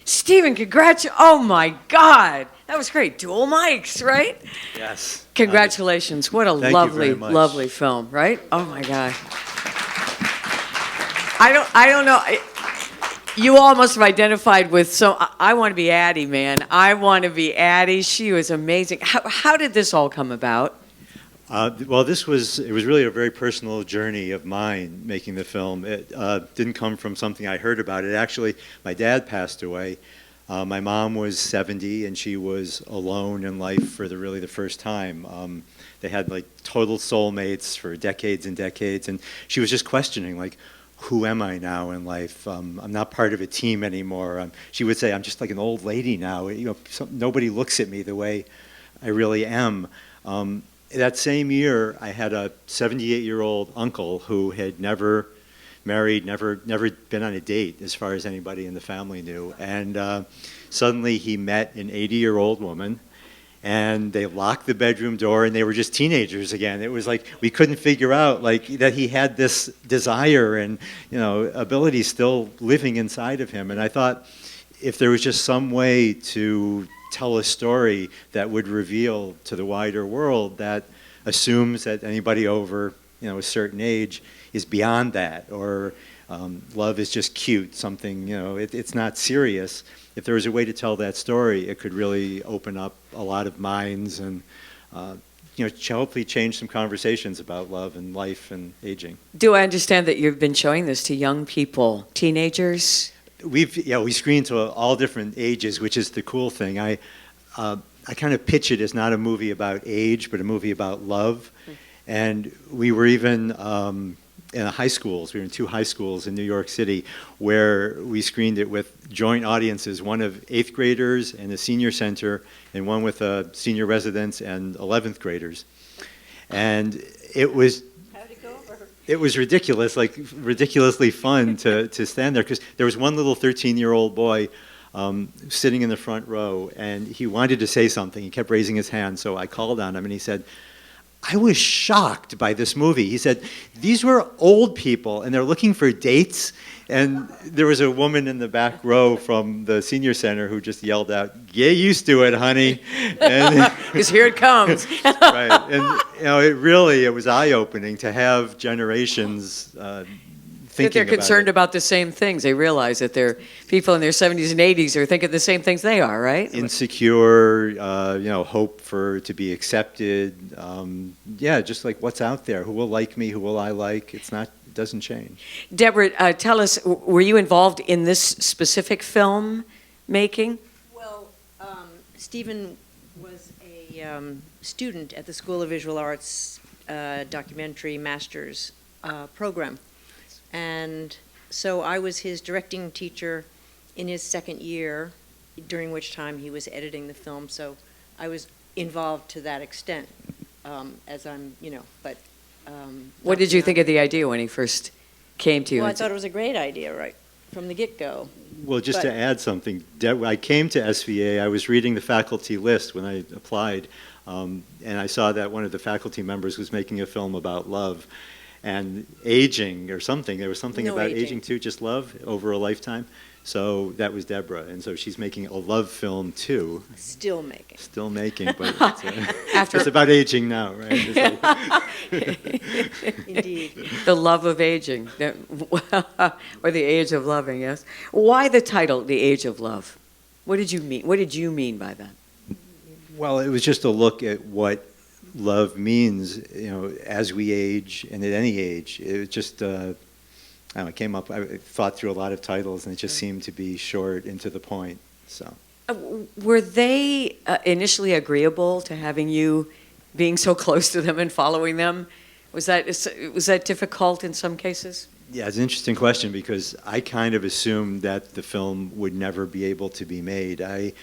Stephen, oh my God. That was great. Dual mics, right? Yes. Congratulations. What a Thank you lovely, very much. lovely film, right? Oh my God. I don't know. You all must have identified with I want to be Addie, man. I want to be Addie. She was amazing. How did this all come about? Well, it was really a very personal journey of mine making the film. It didn't come from something I heard about. It actually, my dad passed away. My mom was 70 and she was alone in life for really the first time. They had like total soulmates for decades and decades, and she was just questioning like, who am I now in life? I'm not part of a team anymore. She would say, I'm just like an old lady now. Nobody looks at me the way I really am. That same year, I had a 78-year-old uncle who had never married, never been on a date as far as anybody in the family knew. And suddenly he met an 80-year-old woman, and they locked the bedroom door, and they were just teenagers again. It was like we couldn't figure out like that he had this desire and ability still living inside of him. And I thought if there was just some way to tell a story that would reveal to the wider world that assumes that anybody over a certain age is beyond that, or love is just cute, something it's not serious. If there was a way to tell that story, it could really open up a lot of minds and hopefully change some conversations about love and life and aging. Do I understand that you've been showing this to young people, teenagers? We screen to all different ages, which is the cool thing. I kind of pitch it as not a movie about age, but a movie about love. And we were even in high schools. We were in 2 high schools in New York City where we screened it with joint audiences, one of 8th graders and a senior center, and one with senior residents and 11th graders. And it was ridiculous, like ridiculously fun to stand there, because there was one little 13-year-old boy sitting in the front row, and he wanted to say something. He kept raising his hand, so I called on him, and he said, I was shocked by this movie. He said, these were old people, and they're looking for dates. And there was a woman in the back row from the senior center who just yelled out, get used to it, honey. Because here it comes. Right. And it was eye-opening to have generations that they're concerned about the same things. They realize that they're people in their 70s and 80s are thinking the same things they are, right? Insecure, hope to be accepted. Just like what's out there. Who will like me? Who will I like? It doesn't change. Deborah, tell us, were you involved in this specific film making? Well, Stephen was a student at the School of Visual Arts documentary master's program. And so I was his directing teacher in his second year, during which time he was editing the film. So I was involved to that extent, What did you think of the idea when he first came to you? Well, I thought it was a great idea right from the get-go. Well, just to add something, I came to SVA, I was reading the faculty list when I applied, and I saw that one of the faculty members was making a film about love and aging or something. There was something about aging too, just love over a lifetime. So that was Deborah, and so she's making a love film too. Still making, but it's about aging now, right? Indeed. The love of aging, or the age of loving, yes. Why the title, The Age of Love? What did you mean? What did you mean by that? Well, it was just a look at what love means, as we age and at any age. It was just, I thought through a lot of titles, and it just seemed to be short and to the point. So, were they initially agreeable to having you being so close to them and following them? Was that difficult in some cases? Yeah, it's an interesting question, because I kind of assumed that the film would never be able to be made. I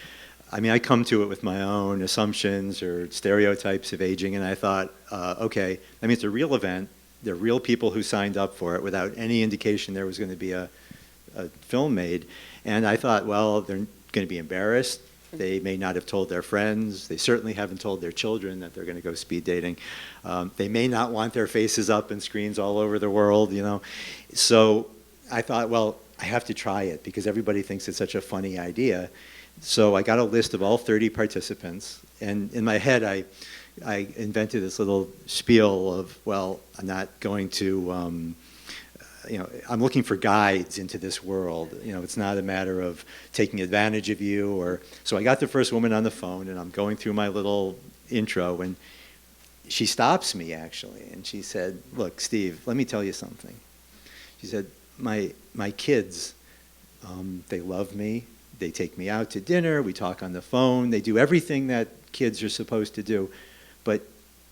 come to it with my own assumptions or stereotypes of aging, and I thought, okay, it's a real event. There are real people who signed up for it without any indication there was going to be a film made. And I thought, well, they're going to be embarrassed. They may not have told their friends. They certainly haven't told their children that they're going to go speed dating. They may not want their faces up in screens all over the world, So I thought, well, I have to try it because everybody thinks it's such a funny idea. So I got a list of all 30 participants, and in my head I invented this little spiel of, well, I'm not going to, I'm looking for guides into this world. It's not a matter of taking advantage of you. So I got the first woman on the phone, and I'm going through my little intro, and she stops me, actually, and she said, look, Steve, let me tell you something. She said, my kids, they love me. They take me out to dinner. We talk on the phone. They do everything that kids are supposed to do. But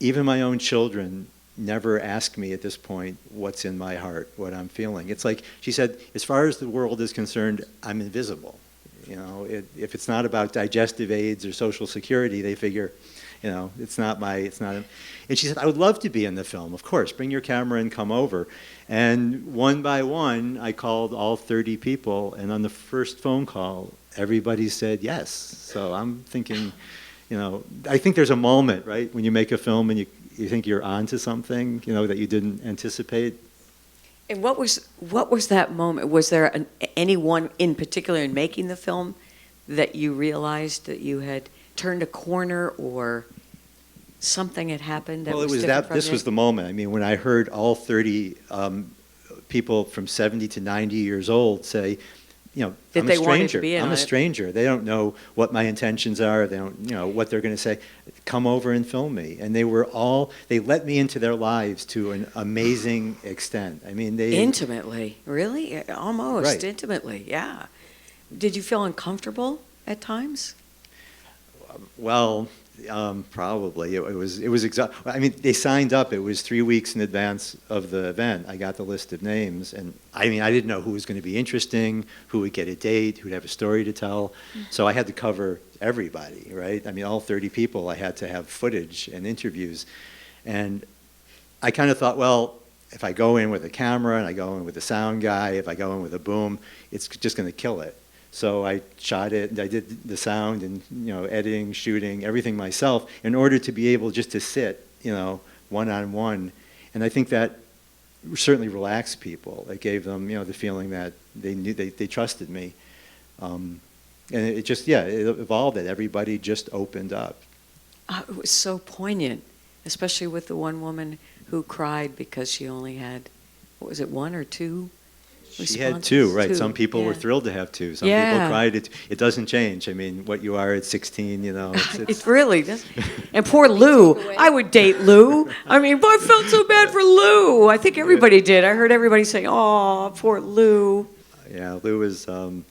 even my own children never ask me at this point what's in my heart, what I'm feeling. It's like, she said, as far as the world is concerned, I'm invisible. If it's not about digestive aids or Social Security, they figure, it's not. And she said, I would love to be in the film, of course. Bring your camera and come over. And one by one, I called all 30 people, and on the first phone call, everybody said yes. So I'm thinking, I think there's a moment, right, when you make a film and you think you're onto something, that you didn't anticipate. And what was that moment? Was there anyone in particular in making the film that you realized that you had turned a corner, or something had happened that Well, was different from this was the moment. I mean, when I heard all 30 people from 70 to 90 years old say, That I'm they a wanted to stranger. be in I'm on a it. stranger. They don't know what my intentions are. They don't know what they're going to say. Come over and film me. And they let me into their lives to an amazing extent. I mean, Intimately, really? Almost Right. intimately, yeah. Did you feel uncomfortable at times? Well, probably. It was I mean, they signed up. It was 3 weeks in advance of the event. I got the list of names, and I didn't know who was going to be interesting, who would get a date, who'd have a story to tell. So I had to cover everybody, right? I mean, all 30 people. I had to have footage and interviews, and I kind of thought, well, if I go in with a camera and I go in with a sound guy, if I go in with a boom, it's just going to kill it. So I shot it, and I did the sound and editing, shooting, everything myself in order to be able just to sit, one-on-one. And I think that certainly relaxed people. It gave them, the feeling that they knew they trusted me. And it just, it evolved. That everybody just opened up. It was so poignant, especially with the one woman who cried because she only had, what was it, one or two? She had two, right? Two, Some people were yeah. thrilled to have two. Some people cried. It doesn't change. I mean, what you are at 16, It really does. And poor Lou. I would date Lou. I mean, but I felt so bad for Lou. I think everybody did. I heard everybody say, "Oh, poor Lou." Yeah, Lou is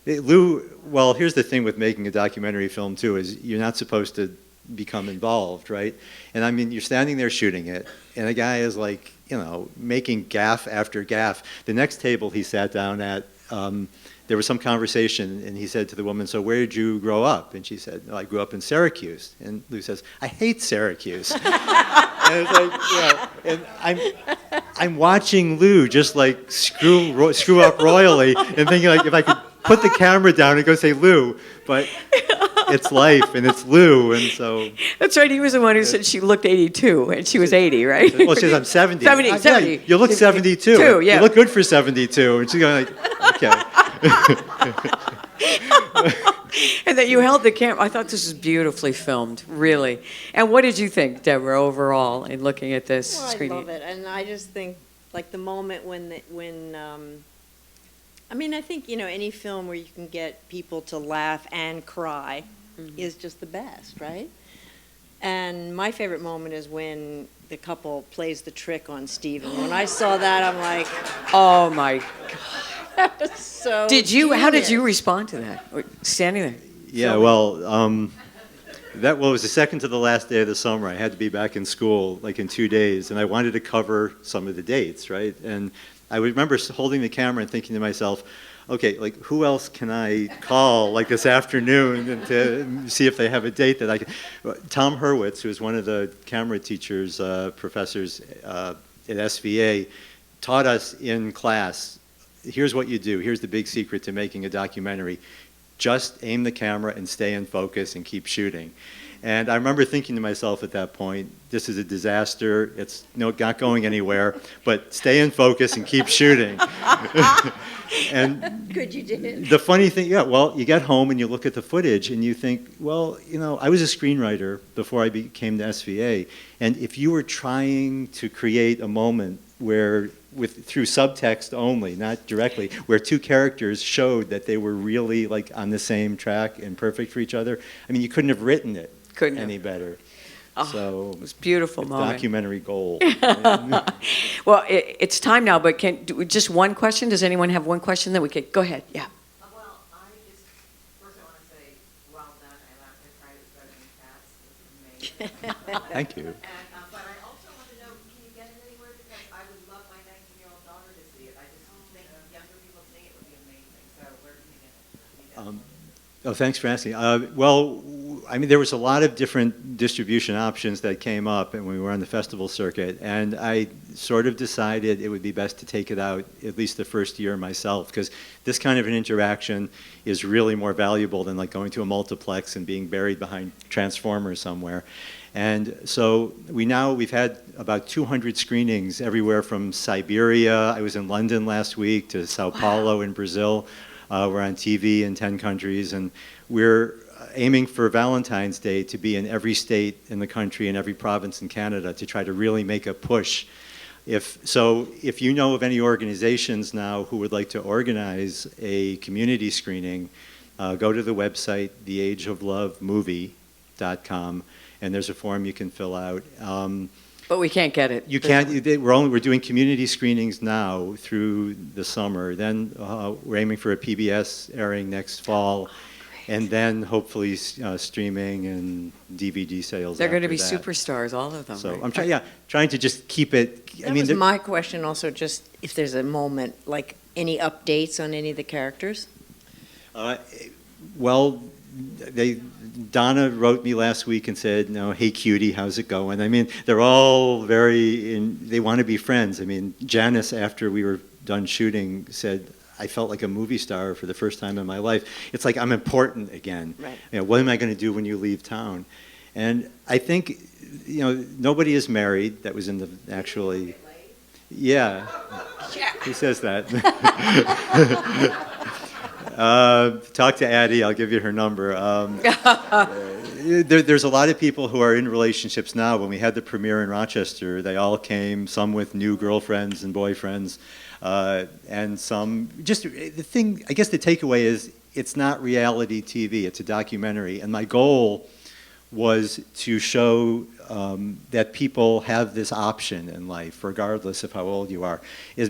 Lou. Well, here's the thing with making a documentary film too: is you're not supposed to become involved, right? And I mean, you're standing there shooting it, and a guy is like, making gaffe after gaffe. The next table he sat down at, there was some conversation, and he said to the woman, "So where did you grow up?" And she said, "I grew up in Syracuse." And Lou says, "I hate Syracuse." And it's like, and I'm watching Lou just like screw up royally, and thinking like, if I could put the camera down and go say Lou, but it's life and it's Lou, and so. That's right. He was the one who said she looked 82, and she was 80, right? Well, she says, I'm 70. 70, 70. Yeah, you look 72. Yeah. You look good for 72. And she's going like, okay. And that you held the camera. I thought this was beautifully filmed, really. And what did you think, Deborah, overall, in looking at this Well, I screening? love it, and I just think, like, the moment when I mean, I think, any film where you can get people to laugh and cry is just the best, right? And my favorite moment is when the couple plays the trick on Stephen. When I saw that, I'm like, Oh, my God. that was so How did genius. you respond to that? Standing there. Yeah, well, it was the second to the last day of the summer. I had to be back in school like in 2 days, and I wanted to cover some of the dates, right? And I remember holding the camera and thinking to myself, okay, like who else can I call like this afternoon and to see if they have a date that I can. Tom Hurwitz, who is one of the camera teachers, professors at SVA, taught us in class, here's what you do. Here's the big secret to making a documentary. Just aim the camera and stay in focus and keep shooting. And I remember thinking to myself at that point, this is a disaster. It's not going anywhere, but stay in focus and keep shooting. And Good, you did. the funny thing, yeah, well, you get home and you look at the footage and you think, well, you know, I was a screenwriter before I came to SVA, and if you were trying to create a moment where, through subtext only, not directly, where two characters showed that they were really like on the same track and perfect for each other, I mean, you couldn't have written it any better. Oh, So it was a beautiful moment. documentary gold. Well, it's time now, but just one question? Does anyone have one question that we could, go ahead, yeah. Well, first I want to say, well done. I laughed, I cried, it was better than Cats. It was amazing. Thank you. But I also want to know, can you get it anywhere? Because I would love my 19-year-old daughter to see it. I just think younger people seeing it would be amazing. So where can you get it? Oh, thanks for asking. Well, I mean, there was a lot of different distribution options that came up when we were on the festival circuit, and I sort of decided it would be best to take it out at least the first year myself, because this kind of an interaction is really more valuable than like going to a multiplex and being buried behind Transformers somewhere. And so we've had about 200 screenings everywhere from Siberia. I was in London last week, to Sao Paulo in Brazil. We're on TV in 10 countries, and we're aiming for Valentine's Day to be in every state in the country and every province in Canada to try to really make a push. If you know of any organizations now who would like to organize a community screening, go to the website, theageoflovemovie.com, and there's a form you can fill out. But we can't get it. You can't. We're doing community screenings now through the summer. Then we're aiming for a PBS airing next fall, and then hopefully streaming and DVD sales. They're going to be that. Superstars, all of them. So right? I'm trying to just keep it. That was my question also, just if there's a moment, like any updates on any of the characters? Well, Donna wrote me last week and said, "No, hey cutie, how's it going?" I mean, they're all they want to be friends. I mean, Janice, after we were done shooting, said, "I felt like a movie star for the first time in my life. It's like I'm important again. Right. You know, what am I going to do when you leave town?" And I think, you know, nobody is married. That was in the actually. Yeah, he says that. Talk to Addie, I'll give you her number. There's a lot of people who are in relationships now. When we had the premiere in Rochester, they all came, some with new girlfriends and boyfriends, and some, just the thing, I guess the takeaway is it's not reality TV, it's a documentary. And my goal was to show that people have this option in life, regardless of how old you are.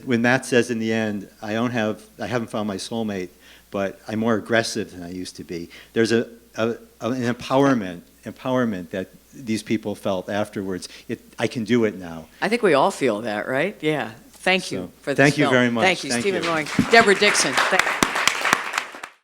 When Matt says in the end, I haven't found my soulmate, but I'm more aggressive than I used to be. There's an empowerment that these people felt afterwards. I can do it now. I think we all feel that, right? Yeah. Thank you for this Thank you film. very much. Thank you, Thank Stephen you. Loring. Deborah Dixon.